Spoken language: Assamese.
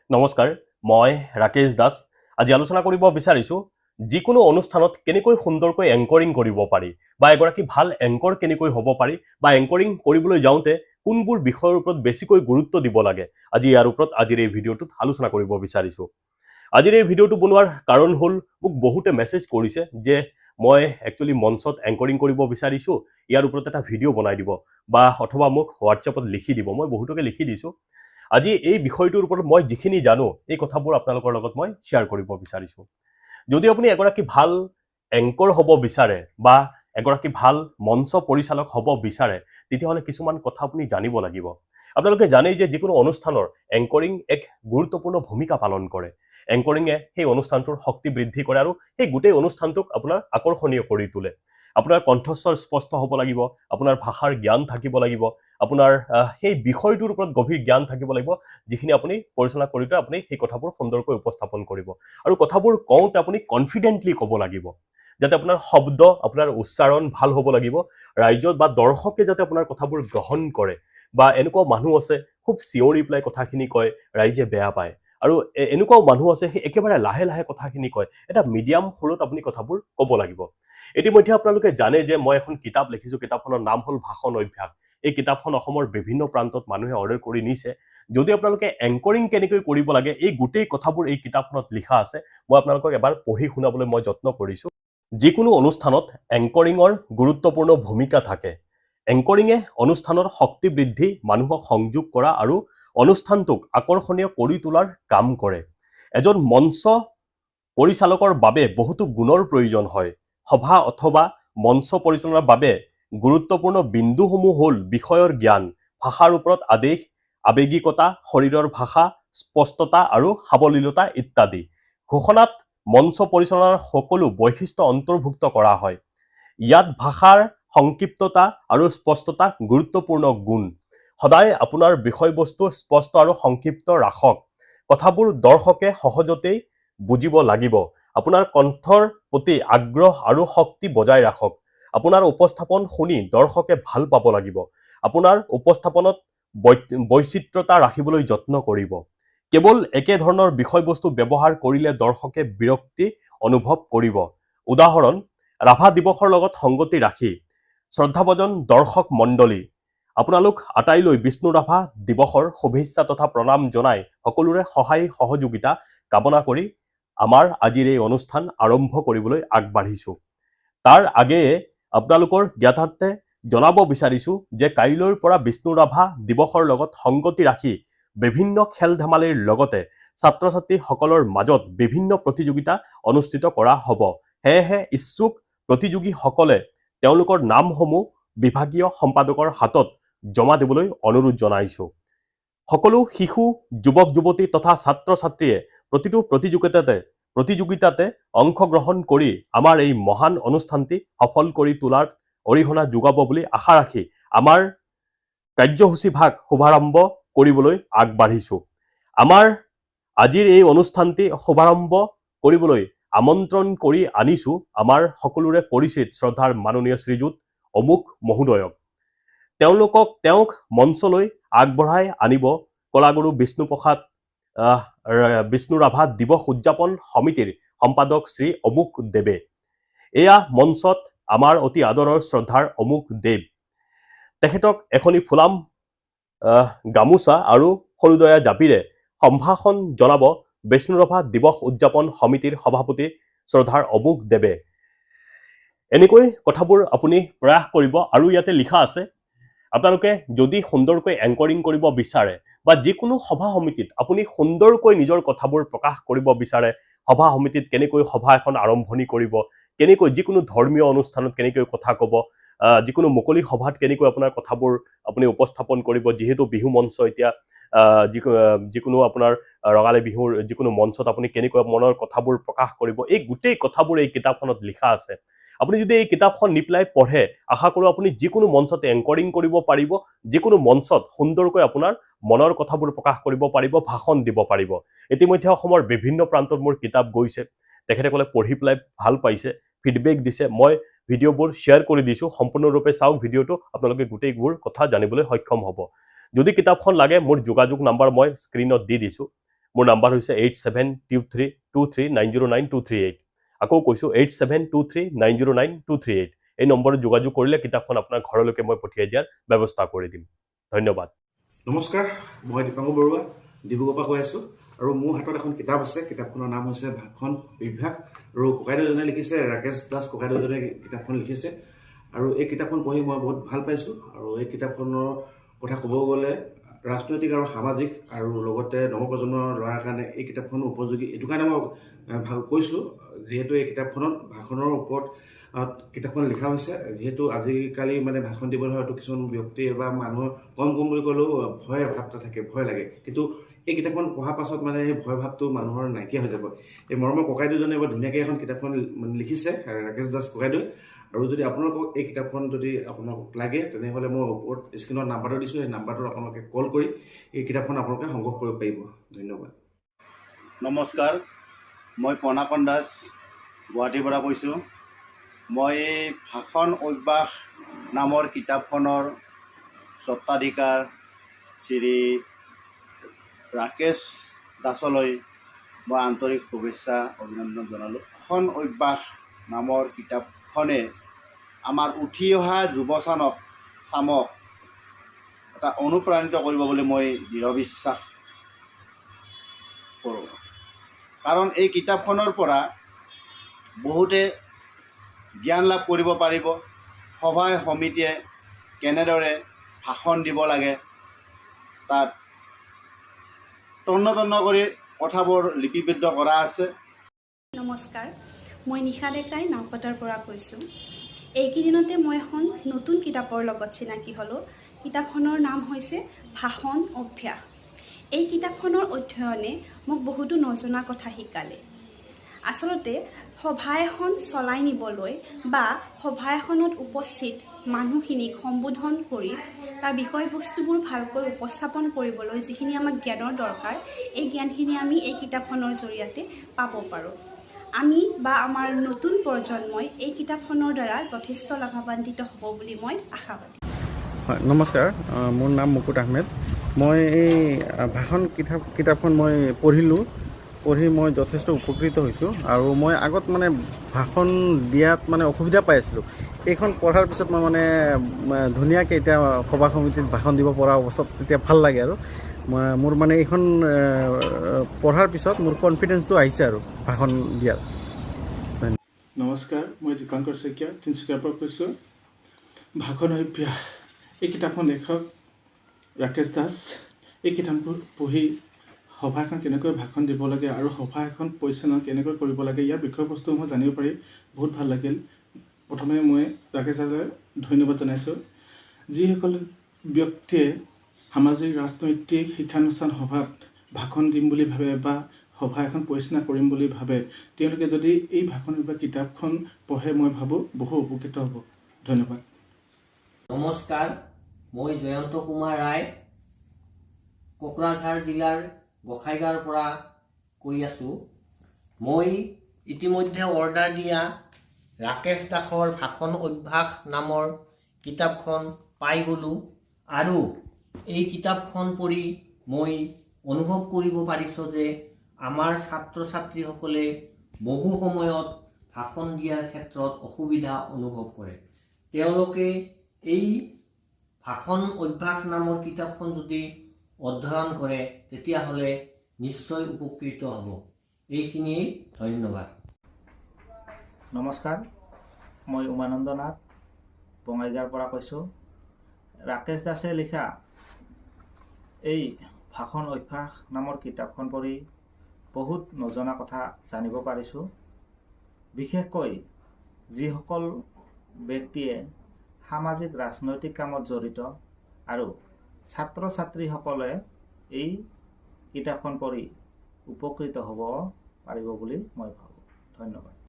নমস্কাৰ, মই ৰাকেশ দাস। আজি আলোচনা কৰিব বিচাৰিছোঁ যিকোনো অনুষ্ঠানত কেনেকৈ সুন্দৰকৈ এংকৰিং কৰিব পাৰি বা এগৰাকী ভাল এংকৰ কেনেকৈ হ'ব পাৰি বা এংকৰিং কৰিবলৈ যাওঁতে কোনবোৰ বিষয়ৰ ওপৰত বেছিকৈ গুৰুত্ব দিব লাগে। আজি ইয়াৰ ওপৰত আজিৰ এই ভিডিঅ'টোত আলোচনা কৰিব বিচাৰিছোঁ। আজিৰ এই ভিডিঅ'টো বনোৱাৰ কাৰণ হ'ল মোক বহুতে মেছেজ কৰিছে যে মই একচুৱেলি মঞ্চত এংকৰিং কৰিব বিচাৰিছোঁ, ইয়াৰ ওপৰত এটা ভিডিঅ' বনাই দিব বা অথবা মোক হোৱাটছএপত লিখি দিব। মই বহুতকে লিখি দিছোঁ। আজি এই বিষয়টোৰ ওপৰত মই যিখিনি জানো এই কথাবোৰ আপোনালোকৰ লগত মই শ্বেয়াৰ কৰিব বিচাৰিছোঁ। যদি আপুনি এগৰাকী ভাল এংকৰ হ'ব বিচাৰে বা এগৰাকী ভাল মঞ্চ পৰিচালক হ'ব বিচাৰে, তেতিয়াহ'লে কিছুমান কথা আপুনি জানিব লাগিব। আপোনালোকে জানেই যে যিকোনো অনুষ্ঠানৰ এংকৰিং এক গুৰুত্বপূৰ্ণ ভূমিকা পালন কৰে। এংকৰিঙে সেই অনুষ্ঠানটোৰ শক্তি বৃদ্ধি কৰে আৰু সেই গোটেই অনুষ্ঠানটোক আপোনাৰ আকৰ্ষণীয় কৰি তোলে। আপোনাৰ কণ্ঠস্বৰ স্পষ্ট হ'ব লাগিব, আপোনাৰ ভাষাৰ জ্ঞান থাকিব লাগিব, আপোনাৰ সেই বিষয়টোৰ ওপৰত গভীৰ জ্ঞান থাকিব লাগিব, যিখিনি আপুনি পৰিচালনা কৰোঁতে আপুনি সেই কথাবোৰ সুন্দৰকৈ উপস্থাপন কৰিব। আৰু কথাবোৰ কওঁতে আপুনি কনফিডেণ্টলি ক'ব লাগিব, যাতে আপোনাৰ শব্দ, আপোনাৰ উচ্চাৰণ ভাল হ'ব লাগিব। ৰাইজত বা দৰ্শকে যাতে আপোনাৰ কথাবোৰ গ্ৰহণ কৰে। বা এনেকুৱা মানুহ আছে খুব চিঞৰি পেলাই কথাখিনি কয়, ৰাইজে বেয়া পায়। আৰু এনেকুৱাও মানুহ আছে সেই একেবাৰে লাহে লাহে কথাখিনি কয়। এটা মিডিয়াম সুৰত আপুনি কথাবোৰ ক'ব লাগিব। ইতিমধ্যে আপোনালোকে জানে যে মই এখন কিতাপ লিখিছোঁ, কিতাপখনৰ নাম হ'ল ভাষণ অভ্যাস। এই কিতাপখন অসমৰ বিভিন্ন প্ৰান্তত মানুহে অৰ্ডাৰ কৰি নিছে। যদি আপোনালোকে এংকৰিং কেনেকৈ কৰিব লাগে এই গোটেই কথাবোৰ এই কিতাপখনত লিখা আছে। মই আপোনালোকক এবাৰ পঢ়ি শুনাবলৈ মই যত্ন কৰিছোঁ। যিকোনো অনুষ্ঠানত এংকৰিঙৰ গুৰুত্বপূৰ্ণ ভূমিকা থাকে। এংকৰিঙে অনুষ্ঠানৰ শক্তি বৃদ্ধি, মানুহক সংযোগ কৰা আৰু অনুষ্ঠানটোক আকৰ্ষণীয় কৰি তোলাৰ কাম কৰে। এজন মঞ্চ পৰিচালকৰ বাবে বহুতো গুণৰ প্ৰয়োজন হয়। সভা অথবা মঞ্চ পৰিচালনাৰ বাবে গুৰুত্বপূৰ্ণ বিন্দুসমূহ হ'ল বিষয়ৰ জ্ঞান, ভাষাৰ ওপৰত আদেশ, আৱেগিকতা, শৰীৰৰ ভাষা, স্পষ্টতা আৰু সাৱলীলতা ইত্যাদি। ঘোষণাত মঞ্চ পৰিচালনাৰ সকলো বৈশিষ্ট্য অন্তৰ্ভুক্ত কৰা হয়। ইয়াত ভাষাৰ সংক্ষিপ্ততা আৰু স্পষ্টতা গুৰুত্বপূৰ্ণ গুণ। সদায় আপোনাৰ বিষয়বস্তু স্পষ্ট আৰু সংক্ষিপ্ত ৰাখক। কথাবোৰ দৰ্শকে সহজতেই বুজিব লাগিব। আপোনাৰ কণ্ঠৰ প্ৰতি আগ্ৰহ আৰু শক্তি বজাই ৰাখক। আপোনাৰ উপস্থাপন শুনি দৰ্শকে ভাল পাব লাগিব। আপোনাৰ উপস্থাপনত বৈচিত্ৰতা ৰাখিবলৈ যত্ন কৰিব। কেৱল একে ধৰণৰ বিষয়বস্তু ব্যৱহাৰ কৰিলে দৰ্শকে বিৰক্তি অনুভৱ কৰিব। উদাহৰণ, ৰাভা দিৱসৰ লগত সংগতি ৰাখি শ্ৰদ্ধাভজন দৰ্শক মণ্ডলী, আপোনালোক আটাইলৈ বিষ্ণু ৰাভা দিৱসৰ শুভেচ্ছা তথা প্ৰণাম জনাই সকলোৰে সহায় সহযোগিতা কামনা কৰি আমাৰ আজিৰ এই অনুষ্ঠান আৰম্ভ কৰিবলৈ আগবাঢ়িছোঁ। তাৰ আগেয়ে আপোনালোকৰ জ্ঞাতাৰ্থে জনাব বিচাৰিছোঁ যে কাইলৈৰ পৰা বিষ্ণু ৰাভা দিৱসৰ লগত সংগতি ৰাখি বিভিন্ন খেল ধেমালিৰ লগতে ছাত্ৰ ছাত্ৰীসকলৰ মাজত বিভিন্ন প্ৰতিযোগিতা অনুষ্ঠিত কৰা হ'ব। সেয়েহে ইচ্ছুক প্ৰতিযোগীসকলে তেওঁলোকৰ নামসমূহ বিভাগীয় সম্পাদকৰ হাতত জমা দিবলৈ অনুৰোধ জনাইছোঁ। সকলো শিশু, যুৱক যুৱতী তথা ছাত্ৰ ছাত্ৰীয়ে প্ৰতিটো প্ৰতিযোগিতাতে অংশগ্ৰহণ কৰি আমাৰ এই মহান অনুষ্ঠানটি সফল কৰি তোলাত অৰিহণা যোগাব বুলি আশা ৰাখি আমাৰ কাৰ্যসূচীভাগ শুভাৰম্ভ কৰিবলৈ আগবাঢ়িছোঁ। আমাৰ আজিৰ এই অনুষ্ঠানটি শুভাৰম্ভ কৰিবলৈ আমন্ত্ৰণ কৰি আনিছোঁ আমাৰ সকলোৰে পৰিচিত শ্ৰদ্ধাৰ মাননীয় শ্ৰীযুত অমুক মহোদয়ক। তেওঁক মঞ্চলৈ আগবঢ়াই আনিব কলাগুৰু বিষ্ণু ৰাভা দিৱস উদযাপন সমিতিৰ সম্পাদক শ্ৰী অমুক দেৱে। এয়া মঞ্চত আমাৰ অতি আদৰৰ শ্ৰদ্ধাৰ অমুক দেৱ। তেখেতক এখনি ফুলাম গামোচা আৰু সৰুদয়া জাপিৰে সম্ভাষণ জনাব বিষ্ণু ৰাভা দিৱস উদযাপন সমিতিৰ সভাপতি শ্ৰদ্ধাৰ অমুক দেৱে। এনেকৈ কথাবোৰ আপুনি প্ৰয়াস কৰিব। আৰু ইয়াতে লিখা আছে, আপোনালোকে যদি সুন্দৰকৈ এংকৰিং কৰিব বিচাৰে বা যিকোনো সভা সমিতিত আপুনি সুন্দৰকৈ নিজৰ কথাবোৰ প্ৰকাশ কৰিব বিচাৰে, সভা সমিতিত কেনেকৈ সভা এখন আৰম্ভণি কৰিব, কেনেকৈ যিকোনো ধৰ্মীয় অনুষ্ঠানত কেনেকৈ কথা ক'ব, যিকোনো মুকলি সভাত কেনেকৈ আপোনাৰ কথাবোৰ আপুনি উপস্থাপন কৰিব, যিহেতু বিহু মঞ্চ এতিয়া যিকোনো আপোনাৰ ৰঙালী বিহুৰ যিকোনো মঞ্চত আপুনি কেনেকৈ মনৰ কথাবোৰ প্ৰকাশ কৰিব, এই গোটেই কথাবোৰ এই কিতাপখনত লিখা আছে। আপুনি যদি এই কিতাপখন নি পেলাই পঢ়ে, আশা কৰোঁ আপুনি যিকোনো মঞ্চত এংকৰিং কৰিব পাৰিব, যিকোনো মঞ্চত সুন্দৰকৈ আপোনাৰ মনৰ কথাবোৰ প্ৰকাশ কৰিব পাৰিব, ভাষণ দিব পাৰিব। ইতিমধ্যে অসমৰ বিভিন্ন প্ৰান্তত মোৰ কিতাপ গৈছে, তেখেতসকলে পঢ়ি পেলাই ভাল পাইছে, ফিডবেক দিছে। মই ভিডিঅ'বোৰ শ্বেয়াৰ কৰি দিছোঁ, সম্পূৰ্ণৰূপে চাওক ভিডিঅ'টো, আপোনালোকে গোটেইবোৰ কথা জানিবলৈ সক্ষম হ'ব। যদি কিতাপখন লাগে মোৰ যোগাযোগ নাম্বাৰ মই স্ক্ৰীনত দি দিছোঁ। মোৰ নাম্বাৰ হৈছে 872323909238। আকৌ কৈছোঁ 8723909238। এই নম্বৰত যোগাযোগ কৰিলে কিতাপখন আপোনাৰ ঘৰলৈকে মই পঠিয়াই দিয়াৰ ব্যৱস্থা কৰি দিম। ধন্যবাদ। নমস্কাৰ, মই দীপাংকৰ বৰুৱা ডিব্ৰুগড়ৰ পৰা কৈ আছোঁ। আৰু মোৰ হাতত এখন কিতাপ আছে। কিতাপখনৰ নাম হৈছে ভাষণ অভ্যাস, আৰু ককাইদেউজনে লিখিছে, ৰাকেশ দাস ককাইদেউজনে কিতাপখন লিখিছে। আৰু এই কিতাপখন পঢ়ি মই বহুত ভাল পাইছোঁ। আৰু এই কিতাপখনৰ কথা ক'ব গ'লে ৰাজনৈতিক আৰু সামাজিক আৰু লগতে নৱপ্ৰজন্মৰ ল'ৰাৰ কাৰণে এই কিতাপখন উপযোগী। এইটো কাৰণে মই ভাল কৈছোঁ যিহেতু এই কিতাপখনত ভাষণৰ ওপৰত কিতাপখন লিখা হৈছে। যিহেতু আজিকালি মানে ভাষণ দিবলৈ হয়তো কিছুমান ব্যক্তি বা মানুহৰ কম বুলি ক'লেও ভয় ভাৱ এটা থাকে, ভয় লাগে। কিন্তু এই কিতাপখন পঢ়াৰ পাছত মানে সেই ভয় ভাৱটো মানুহৰ নাইকিয়া হৈ যাব। এই মৰমৰ ককাইদেউজনে বৰ ধুনীয়াকৈ এখন কিতাপখন লিখিছে, ৰাকেশ দাস ককাইদেউ। আৰু যদি আপোনালোকক এই কিতাপখন যদি আপোনালোকক লাগে তেনেহ'লে মই ওপৰত স্ক্ৰীণত নাম্বাৰটো দিছোঁ। সেই নাম্বাৰটোত আপোনালোকে কল কৰি এই কিতাপখন আপোনালোকে সংগ্ৰহ কৰিব পাৰিব। ধন্যবাদ। নমস্কাৰ, মই পনাকন দাস গুৱাহাটীৰ পৰা কৈছোঁ। মই ভাষণ অভ্যাস নামৰ কিতাপখনৰ স্বত্বাধিকাৰ শ্ৰী ৰাকেশ দাসলৈ মই আন্তৰিক শুভেচ্ছা অভিনন্দন জনালোঁ। ভাষণ অভ্যাস নামৰ কিতাপখনে আমাৰ উঠি অহা যুৱচামক এটা অনুপ্ৰাণিত কৰিব বুলি মই দৃঢ় বিশ্বাস কৰোঁ। কাৰণ এই কিতাপখনৰ পৰা বহুতে জ্ঞান লাভ কৰিব পাৰিব। সভাই সমিতিয়ে কেনেদৰে ভাষণ দিব লাগে তাত তন্ন কৰি কথাবোৰ লিপিবদ্ধ কৰা আছে। নমস্কাৰ, মই নিশা ডেকাই নাওকটাৰ পৰা কৈছোঁ। এইকেইদিনতে মই এখন নতুন কিতাপৰ লগত চিনাকি হ'লোঁ। কিতাপখনৰ নাম হৈছে ভাষণ অভ্যাস। এই কিতাপখনৰ অধ্যয়নে মোক বহুতো নজনা কথা শিকালে। আচলতে সভা এখন চলাই নিবলৈ বা সভা এখনত উপস্থিত মানুহখিনিক সম্বোধন কৰি তাৰ বিষয়বস্তুবোৰ ভালকৈ উপস্থাপন কৰিবলৈ যিখিনি আমাক জ্ঞানৰ দৰকাৰ, এই জ্ঞানখিনি আমি এই কিতাপখনৰ জৰিয়তে পাব পাৰোঁ। আমি বা আমাৰ নতুন প্ৰজন্মই এই কিতাপখনৰ দ্বাৰা যথেষ্ট লাভান্বিত হ'ব বুলি মই আশাবাদী। হয়, নমস্কাৰ, মোৰ নাম মুকুট আহমেদ। মই এই ভাষণ কিতাপখন মই পঢ়ি মই যথেষ্ট উপকৃত হৈছোঁ। আৰু মই আগত মানে ভাষণ দিয়াত মানে অসুবিধা পাই আছিলোঁ। এইখন পঢ়াৰ পিছত মই মানে ধুনীয়াকৈ এতিয়া সভা সমিতিত ভাষণ দিব পৰা অৱস্থাত তেতিয়া ভাল লাগে। আৰু মোৰ মানে এইখন পঢ়াৰ পিছত মোৰ কনফিডেঞ্চটো আহিছে আৰু ভাষণ দিয়াৰ। নমস্কাৰ, মই দীপাংকৰ শইকীয়া তিনিচুকীয়াৰ পৰা কৈছোঁ। ভাষণ অভ্যাস এই কিতাপখন লেখক ৰাকেশ দাস। এই কিতাপবোৰ পঢ়ি সভা এখন কেনেকৈ ভাষণ দিব লাগে আৰু সভা এখন পৰিচালনা কেনেকৈ কৰিব লাগে ইয়াৰ বিষয়বস্তুসমূহ জানিব পাৰি বহুত ভাল লাগিল। প্ৰথমে মই ৰাকেশ দাসলৈ ধন্যবাদ জনাইছোঁ। যিসকল ব্যক্তিয়ে সামাজিক ৰাজনৈতিক শিক্ষানুষ্ঠান সভাত ভাষণ দিম বুলি ভাবে বা সভা এখন পৰিচালনা কৰিম বুলি ভাবে, তেওঁলোকে যদি এই ভাষণ বা কিতাপখন পঢ়ে মই ভাবোঁ বহু উপকৃত হ'ব। ধন্যবাদ। নমস্কাৰ, মই জয়ন্ত কুমাৰ ৰায় কোকৰাঝাৰ জিলাৰ গোসাইগাঁৱৰ পৰা কৈ আছোঁ। মই ইতিমধ্যে অৰ্ডাৰ দিয়া ৰাকেশ দাসৰ ভাষণ অভ্যাস নামৰ কিতাপখন পাই গ'লোঁ। আৰু এই কিতাপখন পঢ়ি মই অনুভৱ কৰিব পাৰিছোঁ যে আমাৰ ছাত্ৰ ছাত্ৰীসকলে বহু সময়ত ভাষণ দিয়াৰ ক্ষেত্ৰত অসুবিধা অনুভৱ কৰে। তেওঁলোকে এই ভাষণ অভ্যাস নামৰ কিতাপখন যদি অধ্যয়ন কৰে তেতিয়াহ'লে নিশ্চয় উপকৃত হ'ব। এইখিনিয়েই, ধন্যবাদ। নমস্কাৰ, মই উমানন্দ নাথ বঙাইগাঁৱৰ পৰা কৈছোঁ। ৰাকেশ দাসে লিখা এই ভাষণ অভ্যাস নামৰ কিতাপখন পঢ়ি বহুত নজনা কথা জানিব পাৰিছোঁ। বিশেষকৈ যিসকল ব্যক্তিয়ে সামাজিক ৰাজনৈতিক কামত জড়িত আৰু ছাত্ৰ ছাত্ৰীসকলে এই কিতাপখন পঢ়ি উপকৃত হ'ব পাৰিব বুলি মই ভাবোঁ। ধন্যবাদ।